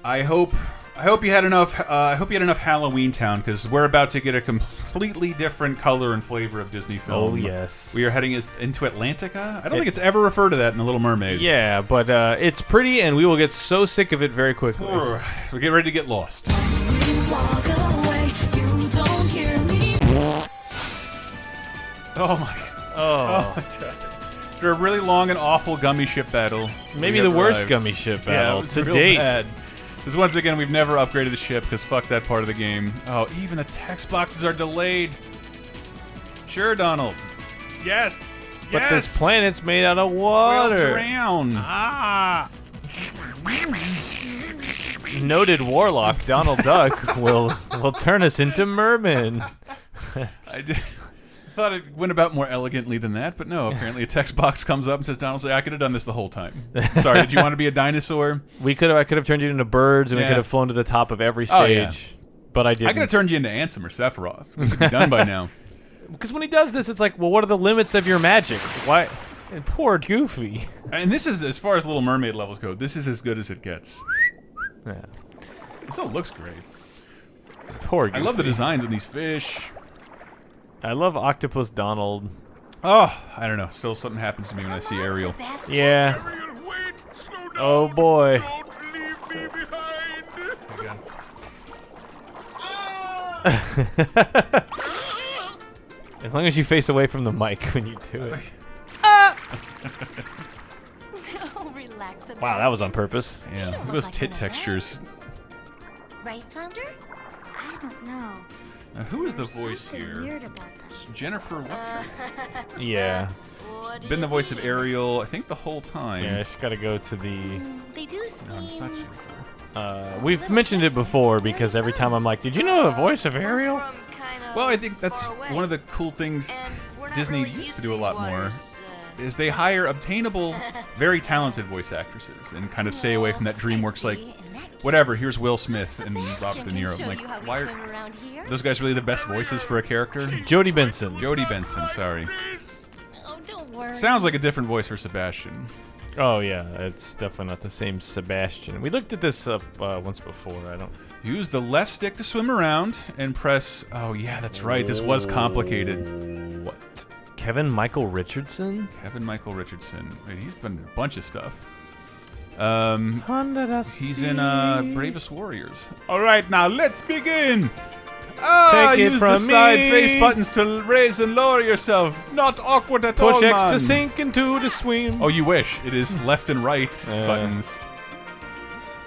I hope you had enough. I hope you had enough Halloween Town, because we're about to get a completely different color and flavor of Disney film. Oh yes, we are heading into Atlantica. I don't think it's ever referred to that in The Little Mermaid. Yeah, but it's pretty, and we will get so sick of it very quickly. We get ready to get lost. Oh my god. After a really long and awful gummy ship battle. Maybe the worst gummy ship battle to date. Bad. Because once again, we've never upgraded the ship, because fuck that part of the game. Oh, even the text boxes are delayed. Sure, Donald. Yes. But this planet's made out of water. We'll drown. Ah. Noted warlock Donald Duck will turn us into mermen. I thought it went about more elegantly than that, but no. Apparently, a text box comes up and says, "Donald's like, I could have done this the whole time." Sorry, did you want to be a dinosaur? I could have turned you into birds, and we could have flown to the top of every stage. But I didn't. I could have turned you into Ansem or Sephiroth. We could be done by now. Because when he does this, it's like, well, what are the limits of your magic? Why? And poor Goofy. And this is, as far as Little Mermaid levels go, this is as good as it gets. Yeah. It still looks great. Poor Goofy. I love the designs on these fish. I love Octopus Donald. Oh, I don't know. Still something happens to me when I see Ariel. Yeah. Ariel, wait! Slow down! Oh boy. Don't leave me behind! Again. As long as you face away from the mic when you do it. Oh, relax. Wow, that was on purpose. Yeah, look at those tit textures. Right, Flounder? I don't know. Now, who is the voice Something here? weird about them. Jennifer, what's her name? Yeah. She's been the voice of Ariel, I think, the whole time. Yeah, she's got to go to the... They do seem... No, it's not Jennifer. We've mentioned it before, because every time I'm like, did you know the voice of Ariel? Well, I think that's one of the cool things Disney used to do a lot more, is they hire obtainable, very talented voice actresses and kind of stay away from that DreamWorks, like, whatever, here's Will Smith and Robert De Niro. I'm like, why are those guys really the best voices for a character? Jodie Benson. Jodie Benson, sorry. Oh, don't worry. Sounds like a different voice for Sebastian. Oh yeah, it's definitely not the same Sebastian. We looked at this up once before. I don't. Use the left stick to swim around and press. Oh yeah, that's right. This was complicated. What? Kevin Michael Richardson? Kevin Michael Richardson. Wait, he's done a bunch of stuff. He's in Bravest Warriors. All right, now let's begin. Take it use from the side me. face buttons to raise and lower yourself. Not awkward at all, Push X man. to sink into the swim. Oh, you wish. It is left and right buttons.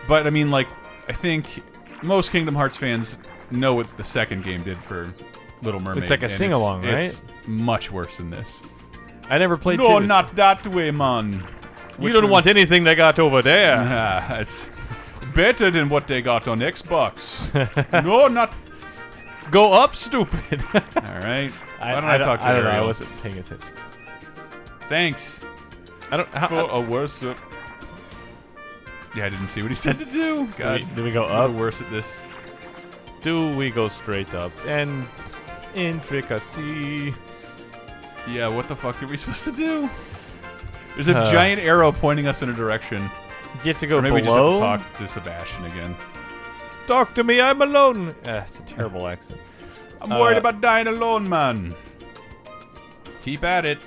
But I mean, like, I think most Kingdom Hearts fans know what the second game did for Little Mermaid. It's like a sing-along, right? It's much worse than this. I never played. No, two. not that way, man. You don't want anything they got over there. It's better than what they got on Xbox. No, not. Go up, stupid. All right. Why don't I talk to Ariel? Ariel? I wasn't paying attention. Thanks. I don't. For a worse. Yeah, I didn't see what he said to do. God, do we go we're up? worse at this. Do we go straight up? And in fricassee. Yeah, what the fuck are we supposed to do? There's a giant arrow pointing us in a direction. You have to go Or maybe below. we just have to talk to Sebastian again. Talk to me, I'm alone. It's a terrible accent. I'm worried about dying alone, man. Keep at it.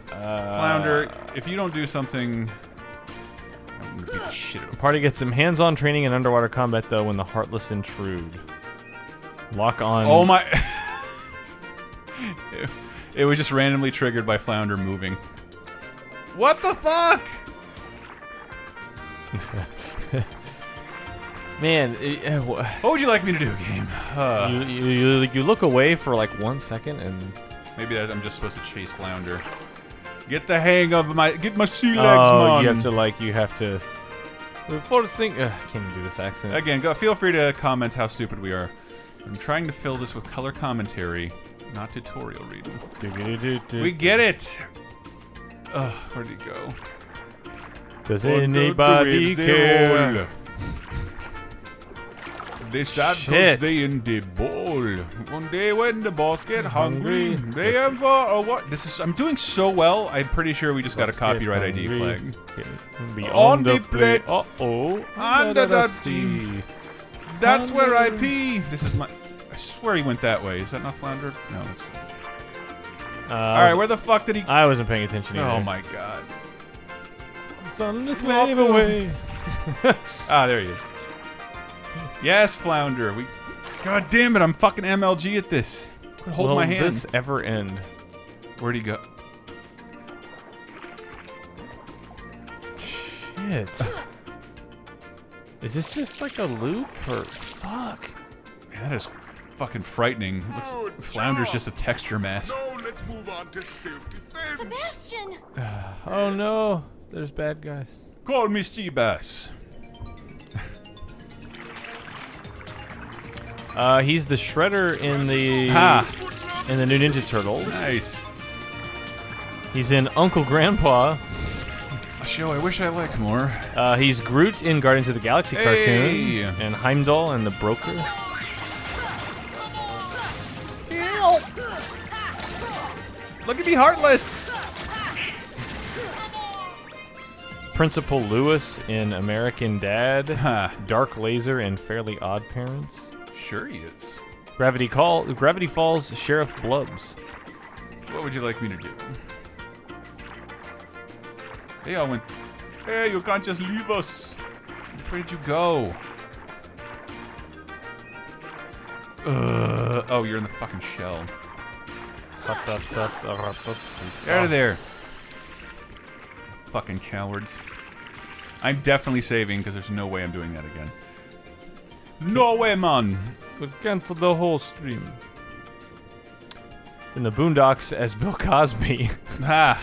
Flounder, if you don't do something... I'm gonna beat the shit out of Party gets some hands-on training in underwater combat, though, when the Heartless intrude. Lock on... Oh my... It was just randomly triggered by Flounder moving. What the fuck? Man, what would you like me to do, game? you look away for like 1 second and maybe I'm just supposed to chase Flounder. Get the hang of get my sea legs, man. you have to. First thing, I can't even do this accent. Again, feel free to comment how stupid we are. I'm trying to fill this with color commentary, not tutorial reading. We get it. Ugh, where'd he go? Does anybody care? They start Shit. Thursday in the bowl. One day when the boss get hungry, they have what? This is. I'm doing so well. I'm pretty sure we just got a copyright ID flag. On the plate. Under Under the the sea. That's where I pee. This is my. I swear he went that way. Is that not Flounder? No. It's... All right, where the fuck did he? I wasn't paying attention either. Oh my god. Son, let's slave away. Ah, there he is. Yes, Flounder. We. God damn it! I'm fucking MLG at this. Hold my hand. Will this ever end? Where'd he go? Shit. Is this just like a loop or fuck? Man, that is fucking frightening. Looks Good Flounder's job. just a texture mask. Now let's move on to self-defense. Sebastian! Oh no, there's bad guys. Call me Seabass. He's the Shredder in the new Ninja Turtles. Nice. He's in Uncle Grandpa. A show I wish I liked more. He's Groot in Guardians of the Galaxy Hey. cartoon, and Heimdall and the Broker. Look at me, heartless. Principal Lewis in American Dad. Ha. Dark Laser in Fairly Odd Parents. Sure he is. Gravity Falls Sheriff Blubbs. What would you like me to do? They all went. Hey, you can't just leave us. Where did you go? Oh, you're in the fucking shell. Get out of there. Fucking cowards. I'm definitely saving because there's no way I'm doing that again. No way, man. Would cancel the whole stream. It's in the Boondocks as Bill Cosby. Ha.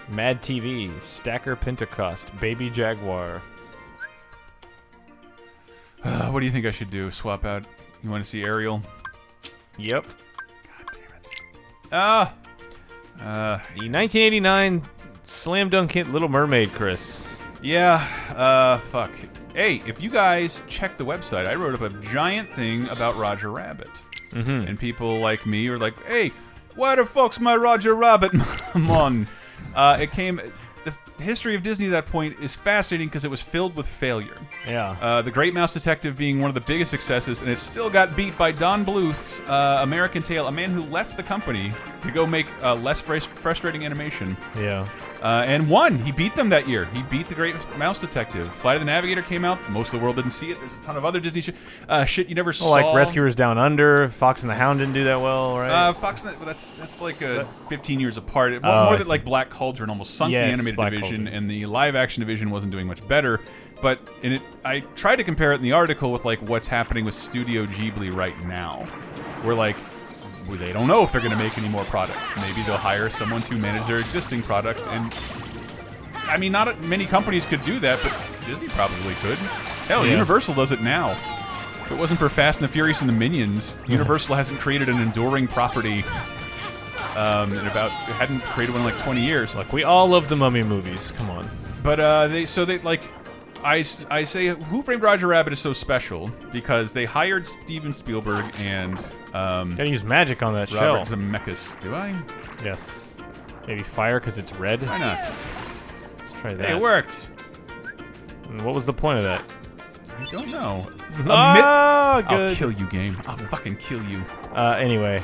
Mad TV, Stacker Pentecost, Baby Jaguar. What do you think I should do? Swap out? You want to see Ariel? Yep. God damn it. The 1989 slam dunk hit Little Mermaid, Chris. Yeah, fuck. Hey, if you guys check the website, I wrote up a giant thing about Roger Rabbit. Mm-hmm. And people like me are like, hey, why the fuck's my Roger Rabbit on? It came... The history of Disney at that point is fascinating because it was filled with failure. Yeah. The Great Mouse Detective being one of the biggest successes, and it still got beat by Don Bluth's American Tail, a man who left the company to go make less frustrating animation. Yeah. And won. He beat them that year. He beat the Great Mouse Detective. Flight of the Navigator came out. Most of the world didn't see it. There's a ton of other Disney shit you never saw. Like Rescuers Down Under, Fox and the Hound didn't do that well, right? Fox, that's like 15 years apart. More than like Black Cauldron almost sunk the animated Black division, Cauldron. and the live-action division wasn't doing much better. But in it, I tried to compare it in the article with like what's happening with Studio Ghibli right now. We're like, they don't know if they're going to make any more product. Maybe they'll hire someone to manage their existing product. And I mean, not many companies could do that, but Disney probably could. Hell, Yeah. Universal does it now. If it wasn't for Fast and the Furious and the Minions, Universal hasn't created an enduring property. Hadn't created one in like 20 years. Like, we all love the Mummy movies. Come on. But I say Who Framed Roger Rabbit is so special because they hired Steven Spielberg and Gotta use magic on that Robert shell. Zemeckis. Do I? Yes. Maybe fire because it's red. Why not? Let's try that. Hey, it worked. And what was the point of that? I don't know. Ah, I'll good. kill you, game. I'll fucking kill you. Anyway.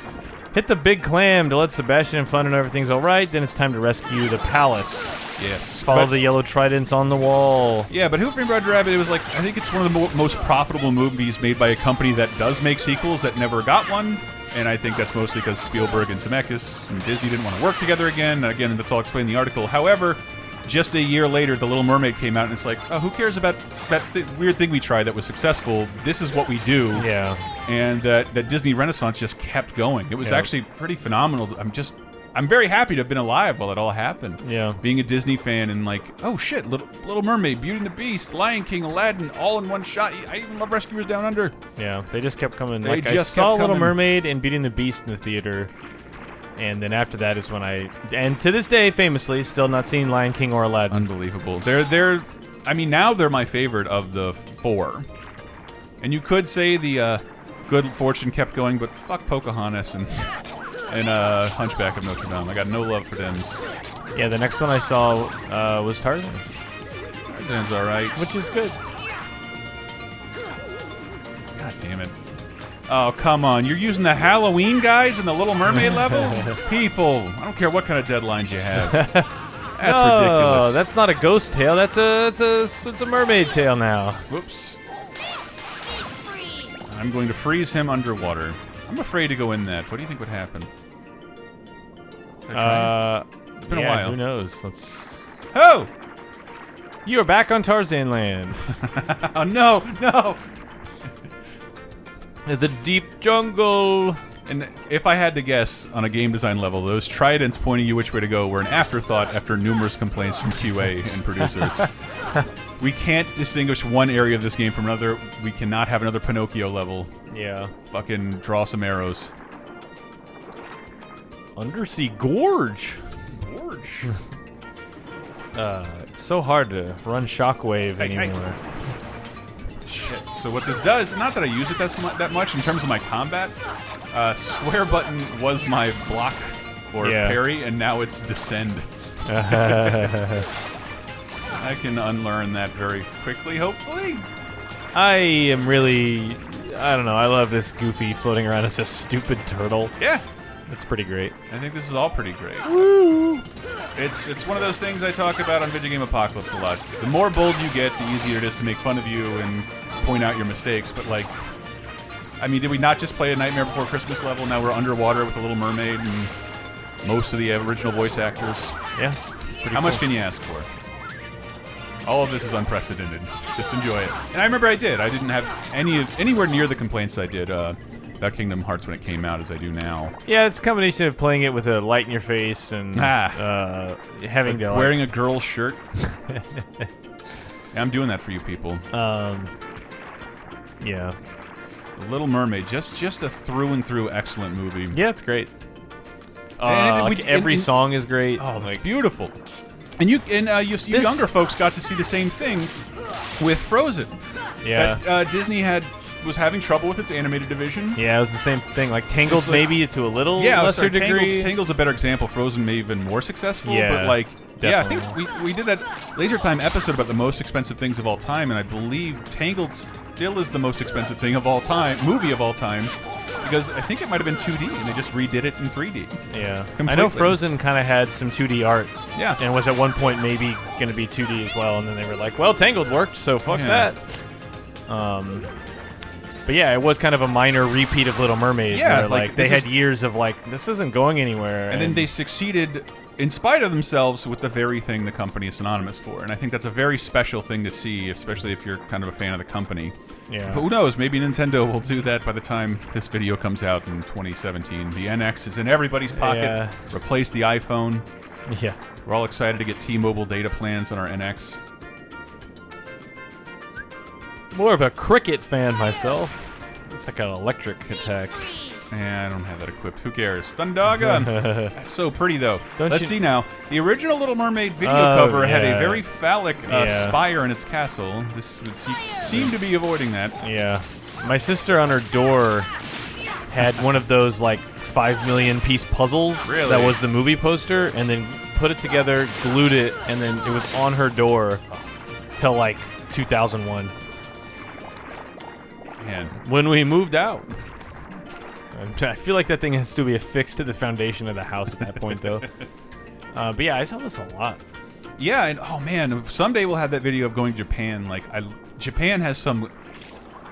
Hit the big clam to let Sebastian and Flounder know everything's alright. Then it's time to rescue the palace. Yes. Follow but- the yellow tridents on the wall. Yeah, but Who Framed Roger Rabbit, it was like, I think it's one of the most profitable movies made by a company that does make sequels that never got one. And I think that's mostly because Spielberg and Zemeckis and Disney didn't want to work together again. Again, that's all explained in the article. However, just a year later, The Little Mermaid came out, and it's like, oh, who cares about that weird thing we tried that was successful? This is what we do. Yeah. And that Disney Renaissance just kept going. It was Yeah. actually pretty phenomenal. I'm very happy to have been alive while it all happened. Yeah. Being a Disney fan and like, oh shit, Little Mermaid, Beauty and the Beast, Lion King, Aladdin, all in one shot. I even love Rescuers Down Under. Yeah, they just kept coming. They Like, I just saw kept Little coming. Mermaid and Beauty and the Beast in the theater. And then after that is when and to this day, famously, still not seen Lion King or Aladdin. Unbelievable. I mean, now they're my favorite of the 4. And you could say the good fortune kept going, but fuck Pocahontas and Hunchback of Notre Dame. I got no love for them. Yeah, the next one I saw was Tarzan. Tarzan's alright. Which is good. God damn it. Oh, come on. You're using the Halloween guys in the Little Mermaid level? People, I don't care what kind of deadlines you have. That's ridiculous. Oh, that's not a ghost tail. It's a mermaid tail now. Whoops. I'm going to freeze him underwater. I'm afraid to go in that. What do you think would happen? Should I try? It's been a while. Who knows? Let's. Oh! You are back on Tarzan land. Oh, no, no! The deep jungle. And if I had to guess on a game design level, those tridents pointing you which way to go were an afterthought after numerous complaints from QA and producers. We can't distinguish one area of this game from another. We cannot have another Pinocchio level. Yeah. Fucking draw some arrows. Undersea Gorge. Gorge. It's so hard to run Shockwave anymore. Shit. So what this does, not that I use it that much in terms of my combat, square button was my block or parry, and now it's descend. I can unlearn that very quickly, hopefully. I am really... I don't know, I love this Goofy floating around as a stupid turtle. Yeah. It's pretty great. I think this is all pretty great. Woo! It's one of those things I talk about on Video Game Apocalypse a lot. The more bold you get, the easier it is to make fun of you and point out your mistakes. But, like, I mean, did we not just play a Nightmare Before Christmas level? Now we're underwater with a Little Mermaid and most of the original voice actors. Yeah, it's pretty How much can you ask for? All of this is unprecedented. Just enjoy it. And I remember I did. I didn't have anywhere near the complaints I did about Kingdom Hearts when it came out as I do now. Yeah, it's a combination of playing it with a light in your face and having to... Wearing a girl's shirt. Yeah, I'm doing that for you people. Yeah. Little Mermaid, just a through and through excellent movie. Yeah, it's great. Every song is great. Oh, it's beautiful. And you younger folks got to see the same thing with Frozen. Yeah. That, Disney was having trouble with its animated division. Yeah, it was the same thing. Like Tangled, maybe to a little lesser degree. Tangled's a better example. Frozen may have been more successful, but like, definitely. Yeah, I think we did that Laser Time episode about the most expensive things of all time, and I believe Tangled still is the most expensive thing of all time, movie of all time, because I think it might have been 2D, and they just redid it in 3D. Yeah, completely. I know Frozen kind of had some 2D art. Yeah, and was at one point maybe going to be 2D as well, and then they were like, "Well, Tangled worked, so fuck that." But yeah, it was kind of a minor repeat of Little Mermaid. Yeah, where, like they had years of like, this isn't going anywhere. And then they succeeded, in spite of themselves, with the very thing the company is synonymous for. And I think that's a very special thing to see, especially if you're kind of a fan of the company. Yeah. But who knows? Maybe Nintendo will do that by the time this video comes out in 2017. The NX is in everybody's pocket. Yeah. Replace the iPhone. Yeah. We're all excited to get T-Mobile data plans on our NX. More of a cricket fan myself. Looks like an electric attack. I don't have that equipped. Who cares? Thundaga! That's so pretty, though. Let's see now. The original Little Mermaid video cover had a very phallic spire in its castle. This would seem to be avoiding that. Yeah. My sister on her door had one of those, like, 5 million piece puzzles. Really? That was the movie poster, and then put it together, glued it, and then it was on her door till, like, 2001. Man. When we moved out. I feel like that thing has to be affixed to the foundation of the house at that point, though. But yeah, I saw this a lot. Yeah, and oh man, someday we'll have that video of going to Japan. Like, Japan has some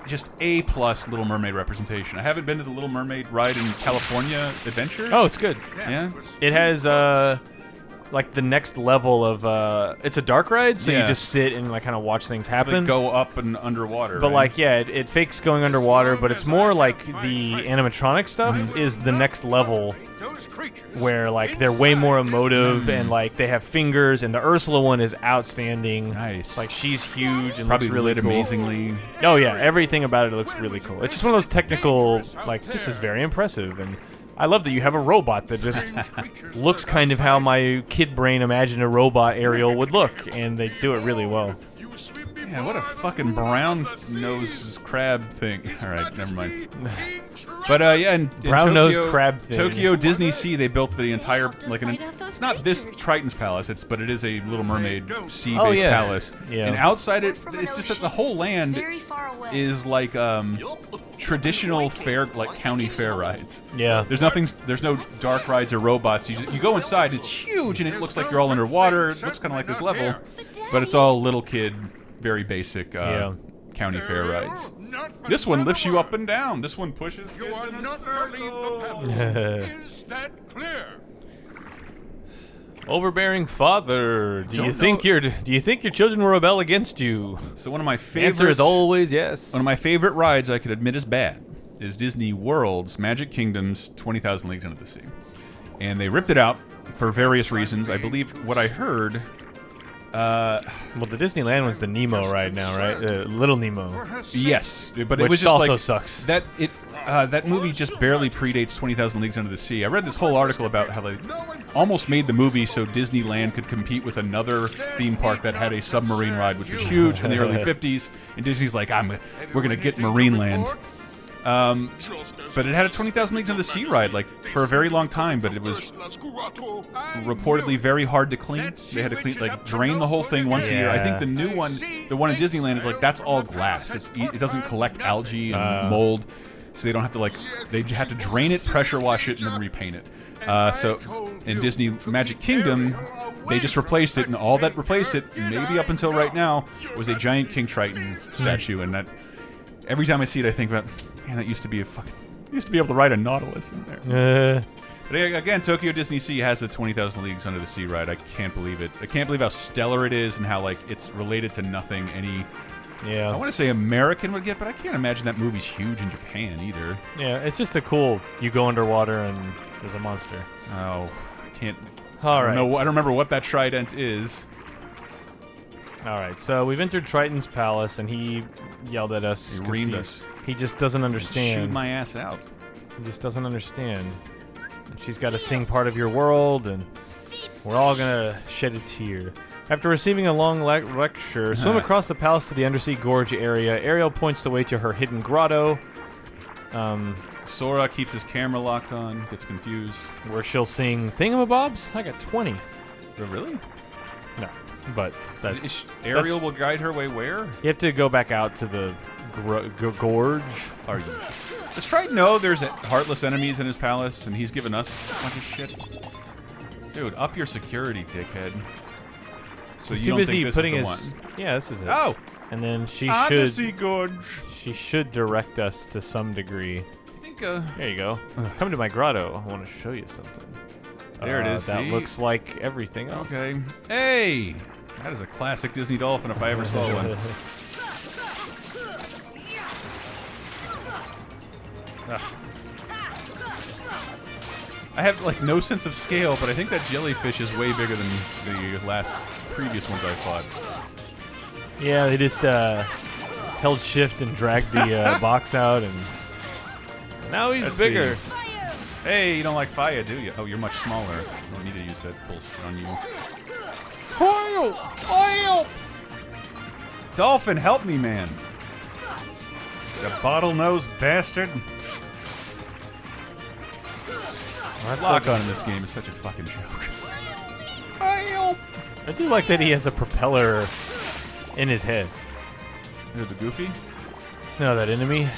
just A+ Little Mermaid representation. I haven't been to the Little Mermaid ride in California Adventure. Oh, it's good. Yeah. It has like the next level of it's a dark ride, so you just sit and like kind of watch things happen. So they go up and underwater. But right? like, yeah, it fakes going underwater, but it's more like the animatronic stuff is the next level, where like they're way more emotive and like they have fingers. And the Ursula one is outstanding. Nice. Like she's huge and probably looks really lit cool. amazingly. Oh yeah, everything about it looks really cool. It's just one of those technical, like this is very impressive. And I love that you have a robot that just looks kind of how my kid brain imagined a robot Ariel would look, and they do it really well. Yeah, what a fucking brown nose crab thing. All right, never mind. But yeah, in Brown nose crab thing. Tokyo Disney Sea, they built the entire it's not this Triton's palace, but it is a Little Mermaid sea-based palace. Yeah. And outside it's just that the whole land is like traditional fair, like county fair rides. Yeah. There's no dark rides or robots. You go inside, it's huge, and it looks like you're all underwater. It looks kind of like this level, but it's all little kid, very basic county fair rides. This one lifts you up and down. This one pushes kids in a circle. Is that clear? Overbearing father. Do you think your children will rebel against you? So one of my The favorites. answer is always yes. One of my favorite rides I could admit is bad is Disney World's Magic Kingdom's 20,000 Leagues Under the Sea, and they ripped it out for various reasons. I believe what I heard. Well, the Disneyland one's the Nemo ride now, right? Little Nemo. Yes, but Which it was just also like, sucks. That movie just barely predates 20,000 Leagues Under the Sea. I read this whole article about how they almost made the movie so Disneyland could compete with another theme park that had a submarine ride, which was huge in the early 50s. And Disney's like, we're gonna get Marineland. But it had a 20,000 Leagues Under the Sea ride, like, for a very long time, but it was reportedly very hard to clean. They had to drain the whole thing once a year. I think the new one, the one in Disneyland, is like, that's all glass. It doesn't collect algae and mold, so they don't have to, they have to drain it, pressure wash it, and then repaint it. So in Disney Magic Kingdom, they just replaced it, and all that replaced it, maybe up until right now, was a giant King Triton statue, and that, every time I see it, I think about, man, that used to be used to be able to ride a Nautilus in there. But again, Tokyo Disney Sea has a 20,000 Leagues Under the Sea ride. I can't believe it. I can't believe how stellar it is and how it's related to nothing I want to say American would get, but I can't imagine that movie's huge in Japan either. Yeah, it's just a cool, you go underwater and there's a monster. Oh, I can't. All right. I don't remember what that trident is. All right, so we've entered Triton's palace, and he yelled at us. He reamed us. He just doesn't understand. Shoot my ass out. He just doesn't understand. And she's got to sing part of your world, and we're all gonna shed a tear. After receiving a long lecture, swim across the palace to the undersea gorge area. Ariel points the way to her hidden grotto. Sora keeps his camera locked on, gets confused. Where she'll sing Thingamabobs? I got 20. Oh, really? No, but that's... Ariel will guide her way where? You have to go back out to the gorge. Are you? Does Triton know there's heartless enemies in his palace, and he's given us a bunch of shit? Dude, up your security, dickhead. So he's you too don't busy think putting this his... is the one? Yeah, this is it. Oh! And then she Odyssey Gorge. She should direct us to some degree. I think, there you go. Come to my grotto. I want to show you something. There it is. That see? looks like everything else. Okay. Hey! That is a classic Disney dolphin if I ever saw one. I have no sense of scale, but I think that jellyfish is way bigger than the previous ones I fought. Yeah, they just held shift and dragged the box out, and now he's bigger. See. Hey, you don't like fire, do you? Oh, you're much smaller. I don't need to use that bullshit on you. Oil! Dolphin, help me, man. The bottlenose bastard. Lock on in this game is such a fucking joke. I do like that he has a propeller in his head. Is it the Goofy? No, that enemy.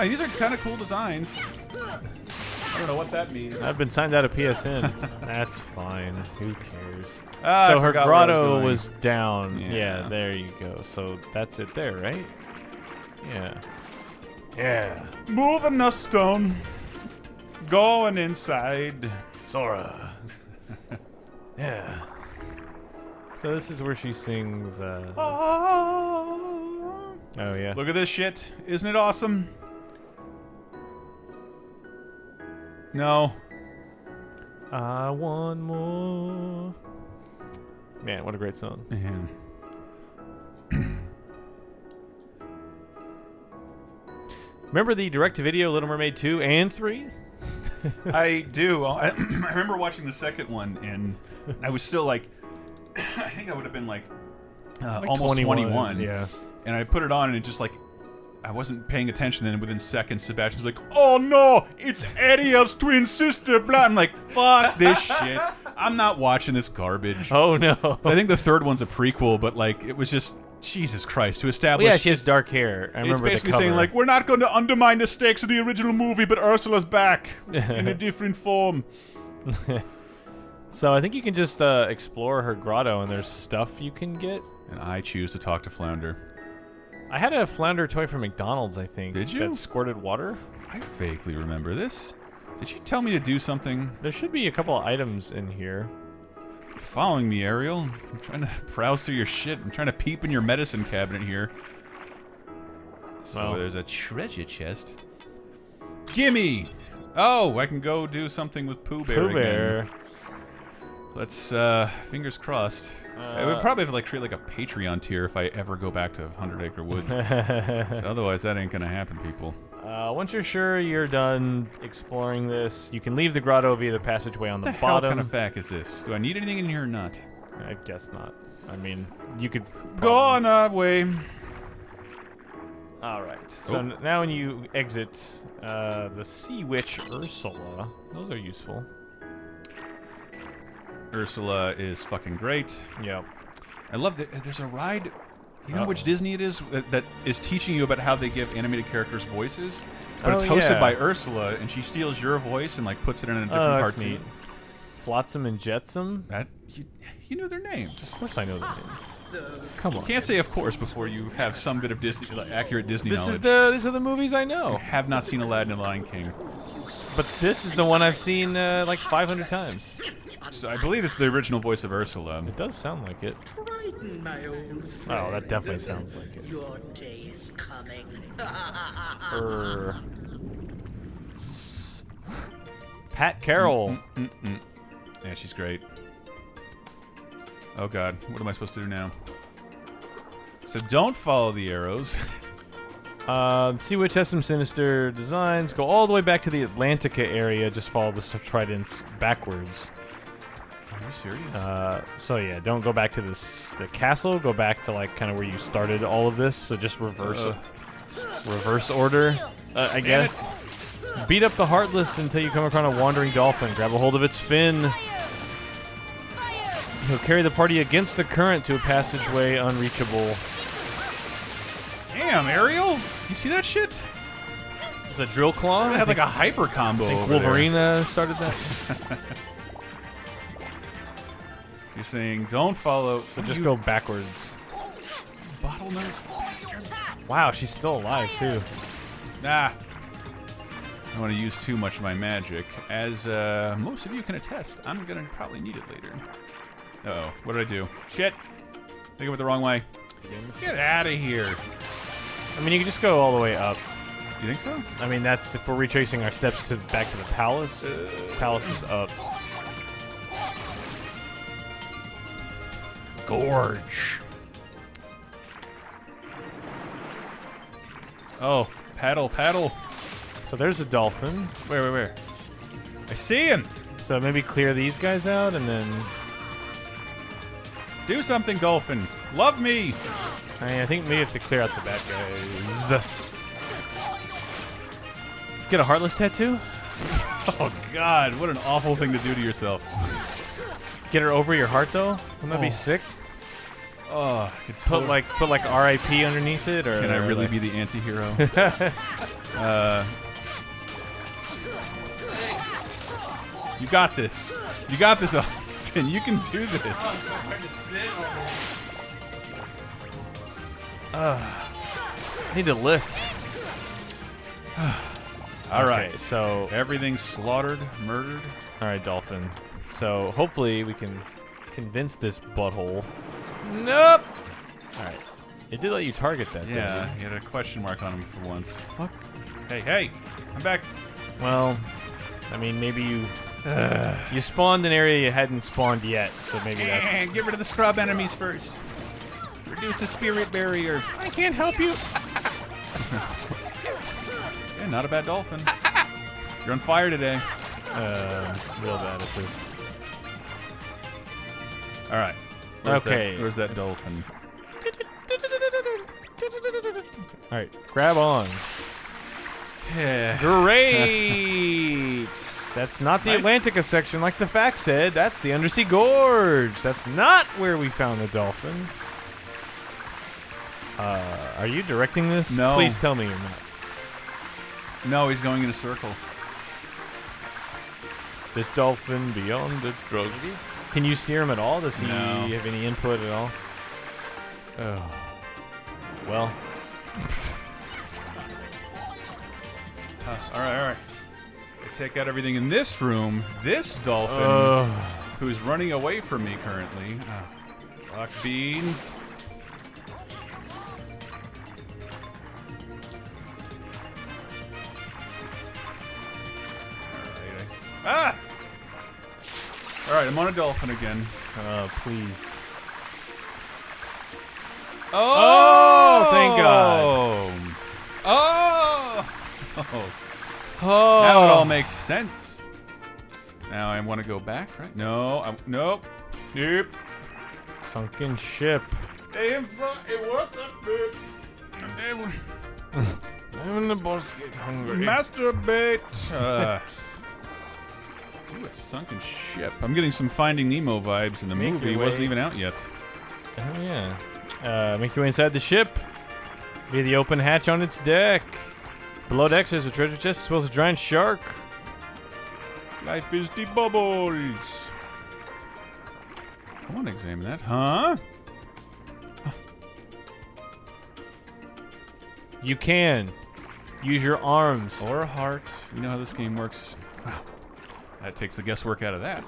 These are kind of cool designs. I don't know what that means. I've been signed out of PSN. That's fine. Who cares? So her grotto was down. Yeah, there you go. So that's it there, right? Yeah. Yeah. Moving the stone. Going inside. Sora. Yeah. So this is where she sings, Oh, yeah. Look at this shit. Isn't it awesome? No. I want more. Man, what a great song. Yeah. Remember the direct-to-video Little Mermaid 2 and 3? I do. I remember watching the second one, and I was still I think I would have been Like almost 21. Yeah. And I put it on, and it just like, I wasn't paying attention, and within seconds, Sebastian's like, "Oh no, it's Ariel's twin sister." Blah. I'm like, "Fuck this shit. I'm not watching this garbage." Oh no. I think the third one's a prequel, but like, it was just Jesus Christ to establish. Well, yeah, she has dark hair. I remember it's basically the cover. saying like, "We're not going to undermine the stakes of the original movie, but Ursula's back in a different form." So I think you can just explore her grotto, and there's stuff you can get. And I choose to talk to Flounder. I had a Flounder toy from McDonald's, I think. Did you? That squirted water. I vaguely remember this. Did you tell me to do something? There should be a couple of items in here. Following me, Ariel. I'm trying to browse through your shit. I'm trying to peep in your medicine cabinet here. So Well. there's a treasure chest. Gimme! Oh, I can go do something with Pooh Bear Pooh Bear. again. Let's, fingers crossed. I would probably have to like create like a Patreon tier if I ever go back to 100 Acre Wood. So otherwise, that ain't gonna happen, people. Once you're sure you're done exploring this, you can leave the grotto via the passageway on the What the hell bottom. kind of fact is this? Do I need anything in here or not? I guess not. I mean, you could Go on our way. All right. So now when you exit the Sea Witch Ursula, those are useful. Ursula is fucking great. Yep. I love that there's a ride. You know which Disney it is that is teaching you about how they give animated characters voices, but it's hosted by Ursula, and she steals your voice and like puts it in a different that's cartoon. neat. Flotsam and Jetsam. That you know their names. Of course I know the names. Come on. Can't say of course before you have some bit of Disney, like, accurate Disney knowledge. These are the movies I know. I have not seen Aladdin and Lion King. But this is the one I've seen like 500 times. So I believe it's the original voice of Ursula. It does sound like it. Triton, my old friend. Oh, that definitely sounds like it. Your day is coming. Pat Carroll. Yeah, she's great. Oh god, what am I supposed to do now? So don't follow the arrows. Sea Witch has some sinister designs. Go all the way back to the Atlantica area. Just follow the tridents backwards. Are you serious? So yeah, don't go back to the castle. Go back to like kind of where you started all of this. So just reverse order, I guess. Beat up the Heartless until you come across a wandering dolphin. Grab a hold of its fin. He'll carry the party against the current to a passageway unreachable. Damn, Ariel! You see that shit? Is that Drill Claw? It had like a hyper combo. I think over Wolverine there. started that. You're saying don't follow. So just go backwards. Bottlenose bastard. Wow, she's still alive too. Nah. I don't want to use too much of my magic. As most of you can attest, I'm gonna probably need it later. Uh-oh, what did I do? Shit! I think I went the wrong way. Get out of here! I mean, you can just go all the way up. You think so? I mean, that's if we're retracing our steps to back to the palace. Palace is up. Gorge. Oh, paddle, paddle. So there's a dolphin. Where? I see him! So maybe clear these guys out and then... Do something, dolphin. Love me! I think maybe you have to clear out the bad guys. Get a Heartless tattoo? Oh god, what an awful thing to do to yourself. Get her over your heart though? Wouldn't that be sick? Oh, I could Put like R.I.P. underneath it, or Can I really be the anti-hero? You got this. You got this, Austin. You can do this. I need to lift. All right. Okay, so Everything's slaughtered, murdered. all right, dolphin. So hopefully we can convince this butthole. Nope. All right. It did let you target that. Yeah, didn't he had a question mark on him for once. Fuck. Hey, I'm back. it? Well, I mean, maybe you you spawned an area you hadn't spawned yet, so maybe that's... And get rid of the scrub enemies first. Reduce the spirit barrier. I can't help you. Yeah, not a bad dolphin. You're on fire today. Real bad at this. All right. Where's that dolphin? All right, grab on. Yeah. Great. That's not the Nice. Atlantica section like the fact said. That's the Undersea Gorge. That's not where we found the dolphin. Are you directing this? No. Please tell me you're not. No, he's going in a circle. This dolphin beyond the drugs. Can you steer him at all? Does he No. have any input at all? Oh. Well. All right. I take out everything in this room. This dolphin, who's running away from me currently. Rock beans. Ah! All right, I'm on a dolphin again. Please. Oh! Thank God. Oh! Oh. Now it all makes sense. Now I want to go back, right? No, nope. Nope. Sunken ship. It was that bit. I'm in the boss get hungry. Masturbate. Ooh, a sunken ship. I'm getting some Finding Nemo vibes, and the Make movie your wasn't way. even out yet. Oh yeah. Make your way inside the ship. Via the open hatch on its deck. Below decks there's a treasure chest as well as a giant shark. Life is the bubbles. I want to examine that. Huh? You can use your arms. Or a heart. You know how this game works. Wow. That takes the guesswork out of that.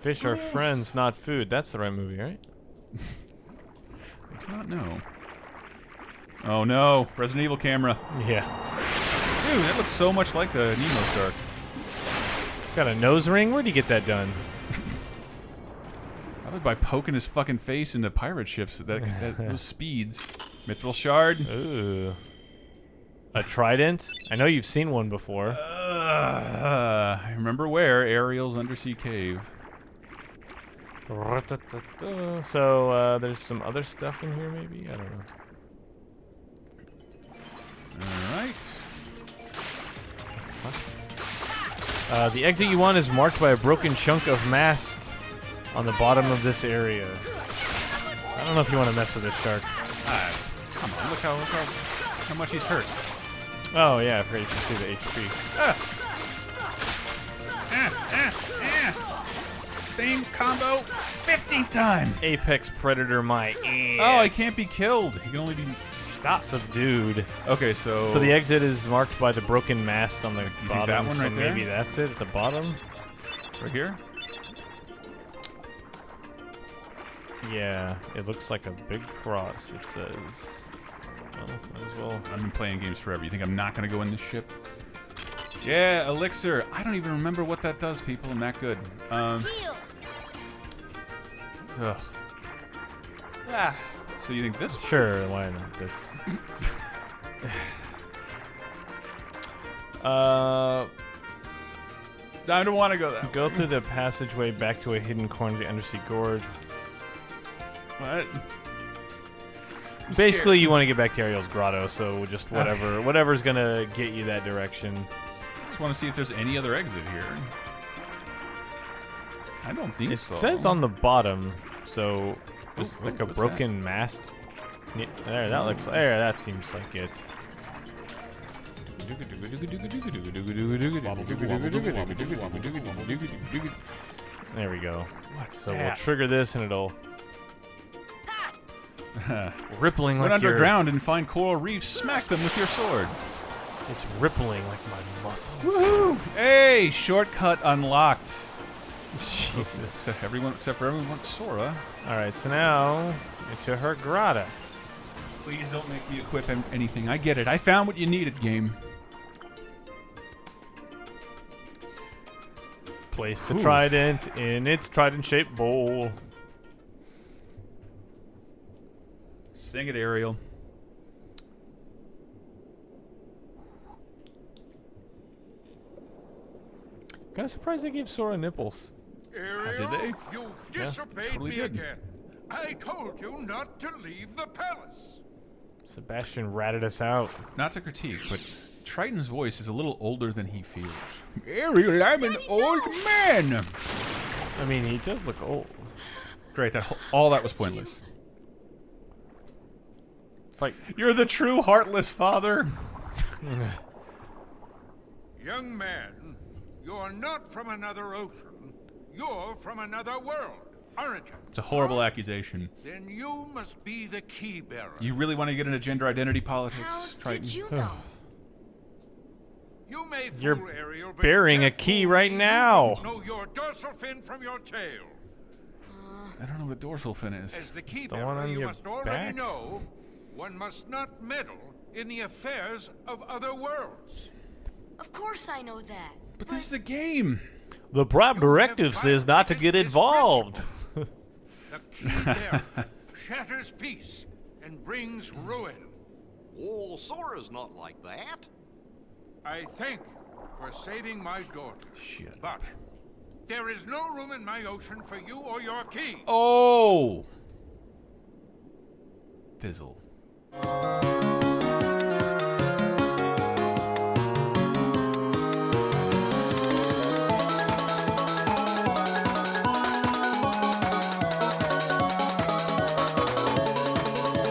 Fish are friends, not food. That's the right movie, right? I do not know. Oh no, Resident Evil camera. Yeah. Dude, that looks so much like the Nemo shark. It's got a nose ring. Where'd you get that done? Probably by poking his fucking face into pirate ships at those speeds. Mithril shard. Ooh. A trident? I know you've seen one before. I remember where Ariel's undersea cave. So, there's some other stuff in here, maybe? I don't know. Alright. The exit you want is marked by a broken chunk of mast on the bottom of this area. I don't know if you want to mess with this shark. Come on, look how much he's hurt. Oh, yeah, I forgot you can see the HP. Same combo, 15th time. Apex Predator, my ass. Oh, he can't be killed. He can only be stopped. Subdued. Okay, so... So the exit is marked by the broken mast on the think bottom. that one so right there? maybe that's it at the bottom. Right here? Yeah, it looks like a big cross. It says. Well, might as well. I've been playing games forever. You think I'm not going to go in this ship? Yeah, elixir. I don't even remember what that does, people. I'm that good. Ugh. So you think this? Sure, why not this? I don't want to go that Go way. through the passageway back to a hidden corner of the undersea gorge. What? Basically, you want to get back to Ariel's grotto, so just whatever's gonna get you that direction. Just want to see if there's any other exit here. I don't think It so. says on the bottom, so there's Ooh, like a what's broken mast. Yeah, there, that looks. There, that seems like it. There we go. What's So we'll that? trigger this, and it'll rippling Went like your. underground and find coral reefs. Smack them with your sword. It's rippling like my muscles. Woohoo! Hey, shortcut unlocked. Jesus. Except for everyone wants Sora. All right, so now into her grotto. Please don't make me equip anything. I get it. I found what you needed, game. Place the Whew. trident in its trident-shaped bowl. Sing it, Ariel. Kind of surprised they gave Sora nipples. Ariel, did they? You Yeah, disobeyed totally me did. again. I told you not to leave the palace. Sebastian ratted us out. Not to critique, but Triton's voice is a little older than he feels. Ariel, I'm an old man! I mean, he does look old. Great, all that was pointless. Like, you're the true heartless father. Young man, you're not from another ocean. You're from another world, aren't you? It's a horrible accusation. Then you must be the key bearer. You really want to get into gender identity How politics, Triton? did you know? You may fool You're Ariel, but burying you a can't key fool right me. now. You don't know your dorsal fin from your tail. I don't know what a dorsal fin is. As the key the one bearer, on you your must already back? know one must not meddle in the affairs of other worlds. Of course I know that. But this is a game. The Prime Directive says not to get involved. The key bearer shatters peace and brings ruin. Oh, Sora's not like that. I thank you for saving my daughter. Shit. But there is no room in my ocean for you or your key. Oh! Fizzle.